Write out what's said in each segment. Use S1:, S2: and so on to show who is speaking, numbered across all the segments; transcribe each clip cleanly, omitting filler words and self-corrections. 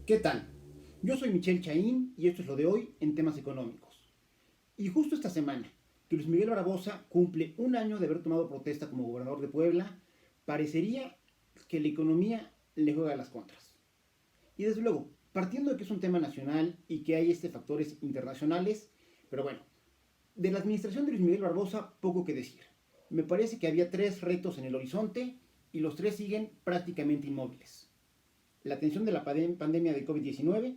S1: ¿Qué tal? Yo soy Michelle Chaín y esto es lo de hoy en temas económicos. Y justo esta semana, que Luis Miguel Barbosa cumple un año de haber tomado protesta como gobernador de Puebla, parecería que la economía le juega las contras. Y desde luego, partiendo de que es un tema nacional y que hay factores internacionales, pero bueno, de la administración de Luis Miguel Barbosa poco que decir. Me parece que había tres retos en el horizonte y los tres siguen prácticamente inmóviles: la atención de la pandemia de COVID-19,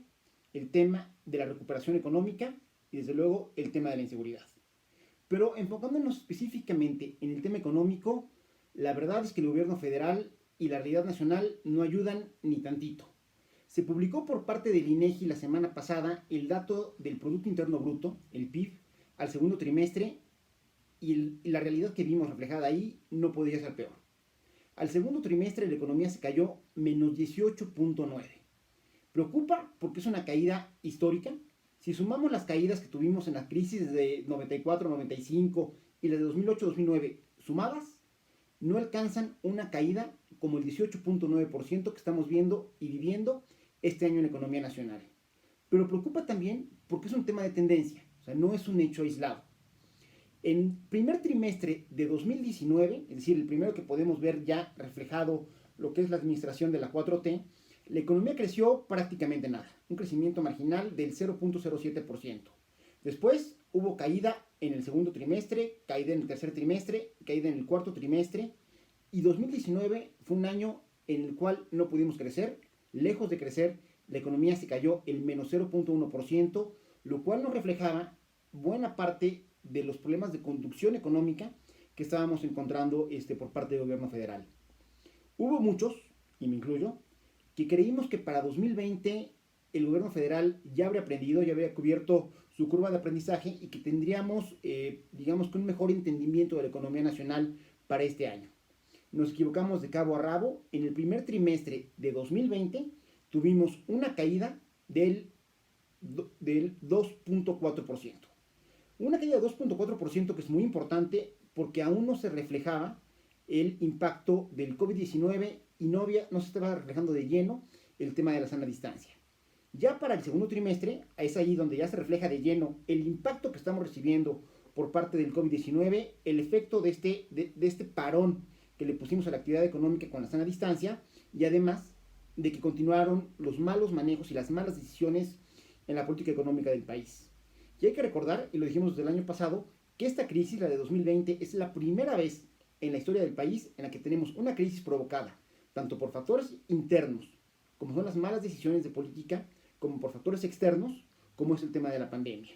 S1: el tema de la recuperación económica y desde luego el tema de la inseguridad. Pero enfocándonos específicamente en el tema económico, la verdad es que el gobierno federal y la realidad nacional no ayudan ni tantito. Se publicó por parte del INEGI la semana pasada el dato del Producto Interno Bruto, el PIB, al segundo trimestre, y la realidad que vimos reflejada ahí no podía ser peor. Al segundo trimestre la economía se cayó menos 18.9. Preocupa porque es una caída histórica. Si sumamos las caídas que tuvimos en la crisis de 94-95 y las de 2008-2009 sumadas, no alcanzan una caída como el 18.9% que estamos viendo y viviendo este año en la economía nacional. Pero preocupa también porque es un tema de tendencia, o sea, no es un hecho aislado. En primer trimestre de 2019, es decir, el primero que podemos ver ya reflejado lo que es la administración de la 4T, la economía creció prácticamente nada, un crecimiento marginal del 0.07%. Después hubo caída en el segundo trimestre, caída en el tercer trimestre, caída en el cuarto trimestre, y 2019 fue un año en el cual no pudimos crecer. Lejos de crecer, la economía se cayó el menos 0.1%, lo cual nos reflejaba buena parte de los problemas de conducción económica que estábamos encontrando por parte del gobierno federal. Hubo muchos, y me incluyo, que creímos que para 2020 el gobierno federal ya habría aprendido, ya habría cubierto su curva de aprendizaje y que tendríamos, digamos que un mejor entendimiento de la economía nacional para este año. Nos equivocamos de cabo a rabo. En el primer trimestre de 2020 tuvimos una caída del 2.4%. Una caída de 2.4% que es muy importante porque aún no se reflejaba el impacto del COVID-19 y no se estaba reflejando de lleno el tema de la sana distancia. Ya para el segundo trimestre es ahí donde ya se refleja de lleno el impacto que estamos recibiendo por parte del COVID-19, el efecto de este parón que le pusimos a la actividad económica con la sana distancia, y además de que continuaron los malos manejos y las malas decisiones en la política económica del país. Y hay que recordar, y lo dijimos desde el año pasado, que esta crisis, la de 2020, es la primera vez en la historia del país en la que tenemos una crisis provocada tanto por factores internos, como son las malas decisiones de política, como por factores externos, como es el tema de la pandemia.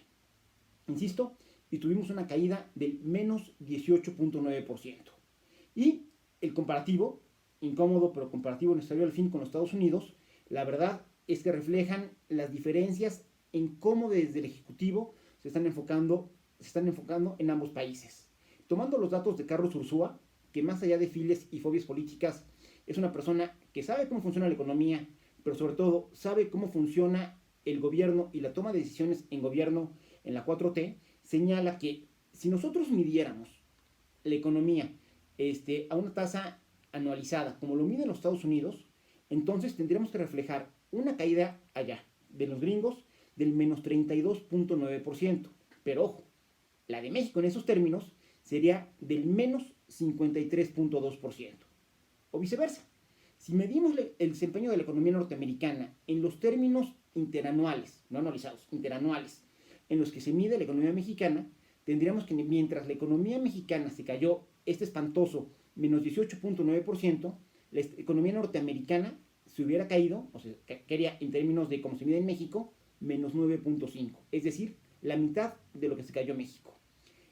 S1: Insisto, y tuvimos una caída del menos 18.9%. Y el comparativo, incómodo pero comparativo necesario al fin con los Estados Unidos, la verdad es que reflejan las diferencias en cómo desde el Ejecutivo se están enfocando en ambos países. Tomando los datos de Carlos Ursúa, que más allá de files y fobias políticas, es una persona que sabe cómo funciona la economía, pero sobre todo sabe cómo funciona el gobierno y la toma de decisiones en gobierno en la 4T, señala que si nosotros midiéramos la economía a una tasa anualizada, como lo miden los Estados Unidos, entonces tendríamos que reflejar una caída allá de los gringos del menos 32.9%. Pero ojo, la de México en esos términos sería del menos 53.2%. O viceversa. Si medimos el desempeño de la economía norteamericana en los términos interanuales, no anualizados, interanuales, en los que se mide la economía mexicana, tendríamos que mientras la economía mexicana se cayó espantoso menos 18.9%, la economía norteamericana se hubiera caído, o sea, quería en términos de cómo se mide en México, menos 9.5%, es decir, la mitad de lo que se cayó México.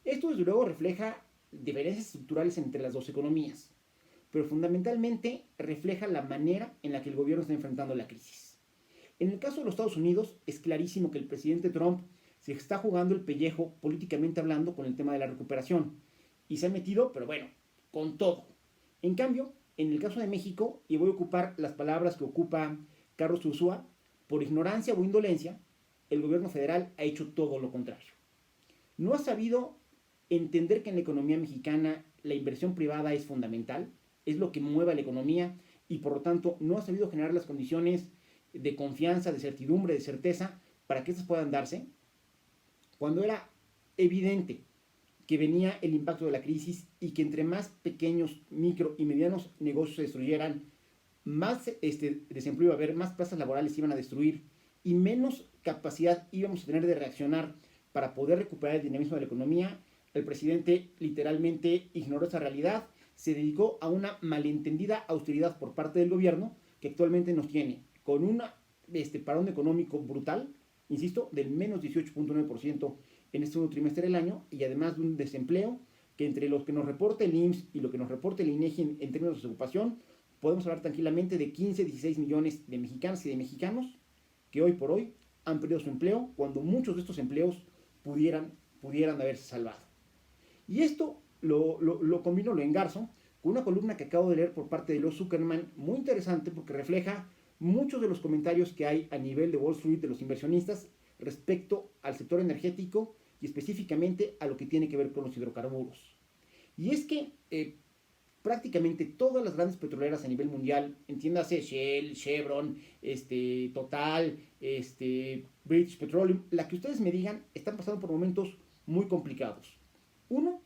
S1: Esto desde luego refleja diferencias estructurales entre las dos economías, pero fundamentalmente refleja la manera en la que el gobierno está enfrentando la crisis. En el caso de los Estados Unidos, es clarísimo que el presidente Trump se está jugando el pellejo políticamente hablando con el tema de la recuperación, y se ha metido, pero bueno, con todo. En cambio, en el caso de México, y voy a ocupar las palabras que ocupa Carlos Ursúa, por ignorancia o indolencia, el gobierno federal ha hecho todo lo contrario. No ha sabido entender que en la economía mexicana la inversión privada es fundamental, es lo que mueve a la economía, y por lo tanto no ha sabido generar las condiciones de confianza, de certidumbre, de certeza, para que estas puedan darse, cuando era evidente que venía el impacto de la crisis y que entre más pequeños, micro y medianos negocios se destruyeran, más desempleo iba a haber, más plazas laborales se iban a destruir y menos capacidad íbamos a tener de reaccionar para poder recuperar el dinamismo de la economía. El presidente literalmente ignoró esa realidad, se dedicó a una malentendida austeridad por parte del gobierno que actualmente nos tiene con un parón económico brutal, insisto, del menos 18.9% en este segundo trimestre del año, y además de un desempleo que entre los que nos reporta el IMSS y lo que nos reporta el INEGI en términos de ocupación, podemos hablar tranquilamente de 15, 16 millones de mexicanas y de mexicanos que hoy por hoy han perdido su empleo, cuando muchos de estos empleos pudieran haberse salvado. Y esto lo combino, lo engarzo, con una columna que acabo de leer por parte de Leo Zuckerman, muy interesante porque refleja muchos de los comentarios que hay a nivel de Wall Street de los inversionistas respecto al sector energético y específicamente a lo que tiene que ver con los hidrocarburos. Y es que prácticamente todas las grandes petroleras a nivel mundial, entiéndase Shell, Chevron, Total, British Petroleum, la que ustedes me digan, están pasando por momentos muy complicados. Uno,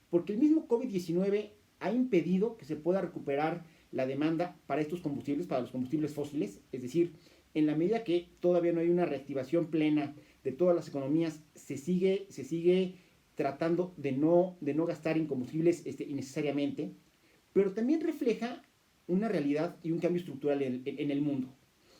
S1: porque el mismo COVID-19 ha impedido que se pueda recuperar la demanda para estos combustibles, para los combustibles fósiles, es decir, en la medida que todavía no hay una reactivación plena de todas las economías, se sigue tratando de no gastar en combustibles innecesariamente, pero también refleja una realidad y un cambio estructural en el mundo.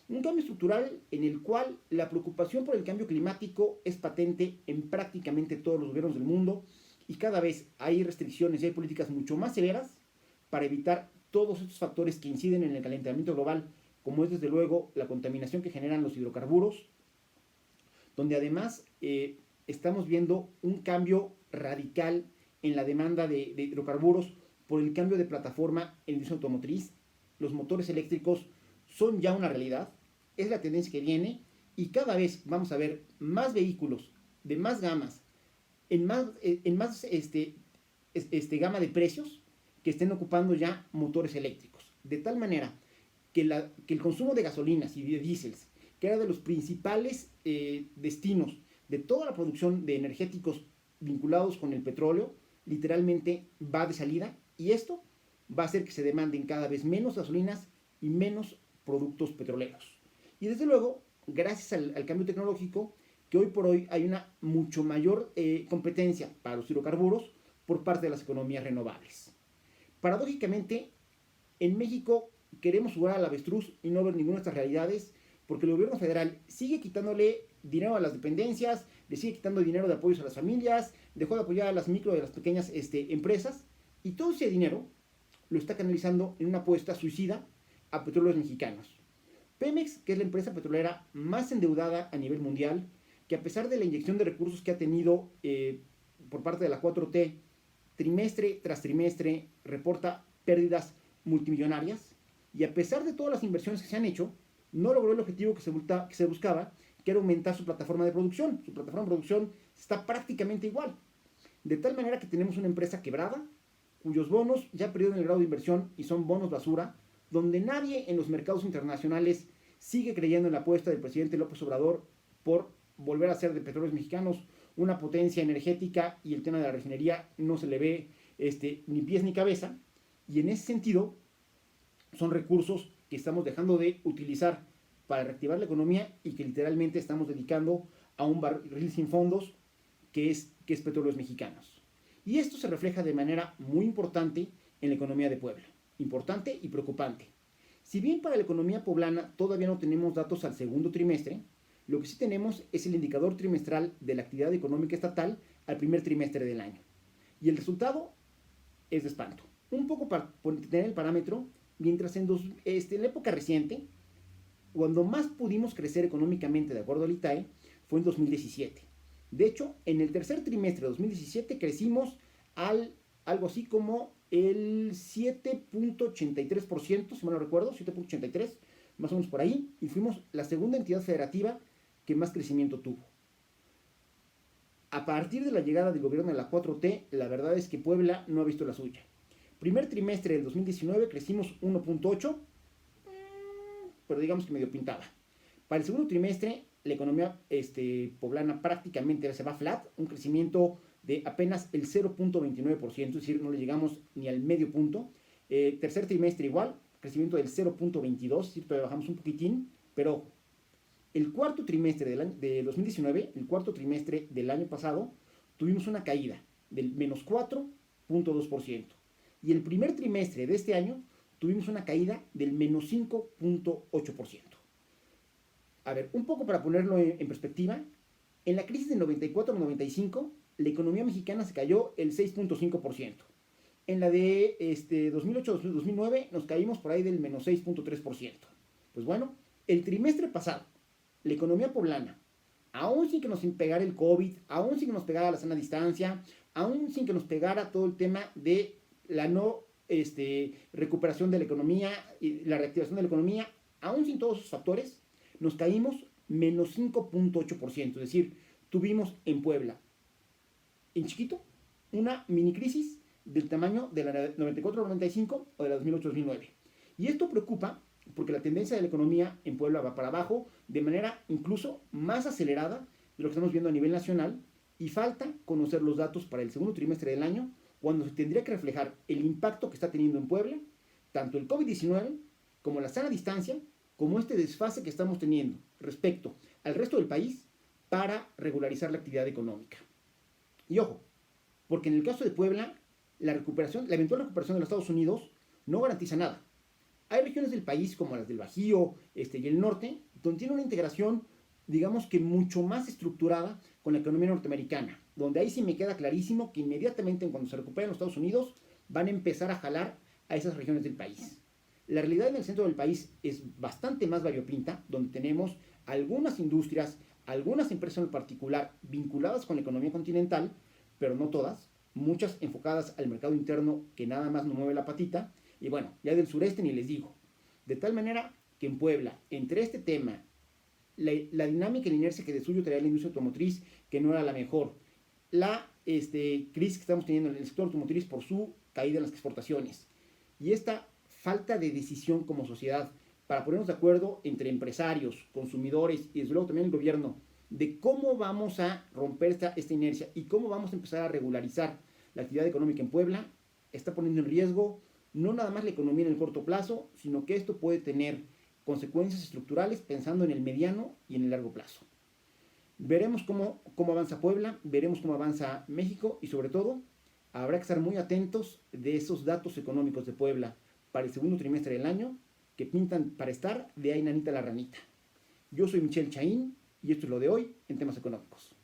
S1: Un cambio estructural en el cual la preocupación por el cambio climático es patente en prácticamente todos los gobiernos del mundo y cada vez hay restricciones y hay políticas mucho más severas para evitar todos estos factores que inciden en el calentamiento global, como es desde luego la contaminación que generan los hidrocarburos, donde además estamos viendo un cambio radical en la demanda de hidrocarburos por el cambio de plataforma en la industria automotriz. Los motores eléctricos son ya una realidad, es la tendencia que viene y cada vez vamos a ver más vehículos de más gamas, en más gama de precios que estén ocupando ya motores eléctricos. De tal manera que el consumo de gasolinas y de diésels, que era de los principales destinos de toda la producción de energéticos vinculados con el petróleo, literalmente va de salida, y esto va a hacer que se demanden cada vez menos gasolinas y menos productos petroleros. Y desde luego, gracias al cambio tecnológico, que hoy por hoy hay una mucho mayor competencia para los hidrocarburos por parte de las economías renovables. Paradójicamente, en México queremos jugar al avestruz y no ver ninguna de estas realidades, porque el gobierno federal sigue quitándole dinero a las dependencias, le sigue quitando dinero de apoyos a las familias, dejó de apoyar a las micro y a las pequeñas empresas, y todo ese dinero lo está canalizando en una apuesta suicida a petróleos mexicanos. Pemex, que es la empresa petrolera más endeudada a nivel mundial, que a pesar de la inyección de recursos que ha tenido por parte de la 4T, trimestre tras trimestre reporta pérdidas multimillonarias, y a pesar de todas las inversiones que se han hecho, no logró el objetivo que se buscaba, que era aumentar su plataforma de producción. Su plataforma de producción está prácticamente igual. De tal manera que tenemos una empresa quebrada, cuyos bonos ya perdieron el grado de inversión y son bonos basura, donde nadie en los mercados internacionales sigue creyendo en la apuesta del presidente López Obrador por volver a ser de Petróleos Mexicanos una potencia energética, y el tema de la refinería no se le ve ni pies ni cabeza, y en ese sentido son recursos que estamos dejando de utilizar para reactivar la economía y que literalmente estamos dedicando a un barril sin fondos que es Petróleos Mexicanos. Y esto se refleja de manera muy importante en la economía de Puebla. Importante y preocupante. Si bien para la economía poblana todavía no tenemos datos al segundo trimestre, lo que sí tenemos es el indicador trimestral de la actividad económica estatal al primer trimestre del año. Y el resultado es de espanto. Un poco para tener el parámetro, mientras en la época reciente, cuando más pudimos crecer económicamente de acuerdo al ITAE, fue en 2017. De hecho, en el tercer trimestre de 2017 crecimos algo así como el 7.83%, si mal no recuerdo, 7.83%, más o menos por ahí, y fuimos la segunda entidad federativa que más crecimiento tuvo. A partir de la llegada del gobierno de la 4T, la verdad es que Puebla no ha visto la suya. Primer trimestre del 2019 crecimos 1.8%, pero digamos que medio pintaba. Para el segundo trimestre, la economía poblana prácticamente se va flat, un crecimiento de apenas el 0.29%, es decir, no le llegamos ni al medio punto. Tercer trimestre igual, crecimiento del 0.22%, es decir, todavía bajamos un poquitín, pero el cuarto trimestre de 2019, el cuarto trimestre del año pasado, tuvimos una caída del menos 4.2%. Y el primer trimestre de este año tuvimos una caída del menos 5.8%. A ver, un poco para ponerlo en perspectiva, en la crisis del 94-95, la economía mexicana se cayó el 6.5%. En la de 2008-2009 nos caímos por ahí del menos 6.3%. Pues bueno, el trimestre pasado, la economía poblana, aún sin que nos pegara el COVID, aún sin que nos pegara la sana distancia, aún sin que nos pegara todo el tema de la no recuperación de la economía y la reactivación de la economía, aún sin todos esos factores, nos caímos menos 5.8%. Es decir, tuvimos en Puebla, en chiquito, una mini crisis del tamaño de la 94-95 o de la 2008-2009. Y esto preocupa porque la tendencia de la economía en Puebla va para abajo de manera incluso más acelerada de lo que estamos viendo a nivel nacional, y falta conocer los datos para el segundo trimestre del año, cuando se tendría que reflejar el impacto que está teniendo en Puebla, tanto el COVID-19 como la sana distancia, como este desfase que estamos teniendo respecto al resto del país para regularizar la actividad económica. Y ojo, porque en el caso de Puebla, la eventual recuperación de los Estados Unidos no garantiza nada. Hay regiones del país como las del Bajío y el norte, donde tiene una integración, digamos que mucho más estructurada con la economía norteamericana, donde ahí sí me queda clarísimo que inmediatamente cuando se recuperen los Estados Unidos van a empezar a jalar a esas regiones del país. La realidad en el centro del país es bastante más variopinta, donde tenemos algunas industrias, algunas empresas en particular vinculadas con la economía continental, pero no todas, muchas enfocadas al mercado interno que nada más no mueve la patita, y bueno, ya del sureste ni les digo. De tal manera que en Puebla, entre este tema, la dinámica y la inercia que de suyo traía la industria automotriz, que no era la mejor, la crisis que estamos teniendo en el sector automotriz por su caída en las exportaciones, y esta falta de decisión como sociedad para ponernos de acuerdo entre empresarios, consumidores y desde luego también el gobierno, de cómo vamos a romper esta inercia y cómo vamos a empezar a regularizar la actividad económica en Puebla, está poniendo en riesgo no nada más la economía en el corto plazo, sino que esto puede tener consecuencias estructurales pensando en el mediano y en el largo plazo. Veremos cómo avanza Puebla, veremos cómo avanza México, y sobre todo habrá que estar muy atentos de esos datos económicos de Puebla para el segundo trimestre del año, que pintan para estar de ahí nanita la ranita. Yo soy Michelle Chaín y esto es lo de hoy en temas económicos.